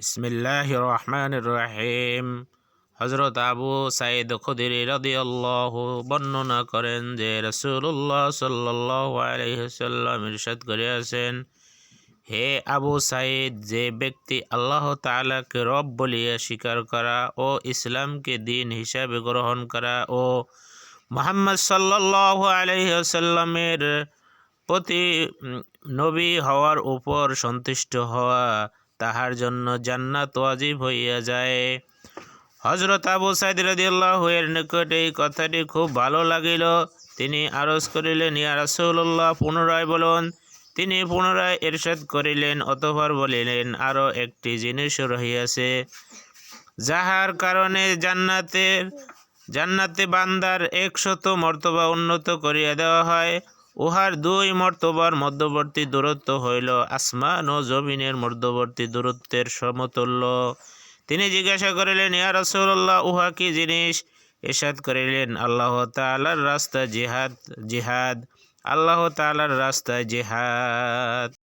বিসমিল্লাহির রহমানির রহিম। হযরত আবু সাঈদ খুদরি রাদিয়াল্লাহু বর্ণনা করেন যে রাসূলুল্লাহ সাল্লাল্লাহু আলাইহি ওয়াসাল্লাম ইরশাদ করিয়াছেন, হে আবু সাঈদ, যে ব্যক্তি আল্লাহ তাআলাকে রব বলিয়া স্বীকার করা ও ইসলামকে দ্বীন হিসাবে গ্রহণ করা ও মুহাম্মদ সাল্লাল্লাহু আলাইহি ওয়াসাল্লামের প্রতি নবী হওয়ার উপর সন্তুষ্ট হওয়া, তাহার জন্য জান্নাত ওয়াজিব হইয়া যায়। হযরত আবু সাঈদ রাদিয়াল্লাহু এর নিকট এই কথাটি খুব ভালো লাগিল। তিনি আরজ করিলেন, ইয়া রাসূলুল্লাহ, পুনরায় বলুন। তিনি পুনরায় ইরশাদ করিলেন, অতঃপর বলিলেন, আরও একটি জিনিস রহিয়াছে, যাহার কারণে জান্নাতে বান্দার 100 মর্তবা উন্নত করিয়া দেওয়া হয়। উহার 2 মর্তবার মধ্যবর্তী দূরত্ব হইল আসমান ও জমিনের মধ্যবর্তী দূরত্বের সমতুল্য। তিনি জিজ্ঞাসা করিলেন, ইয়া রাসূলুল্লাহ, উহা কি জিনিস? ইরশাদ করিলেন, আল্লাহ তাআলার রাস্তায় জিহাদ। আল্লাহ তাআলার রাস্তায় জিহাদ।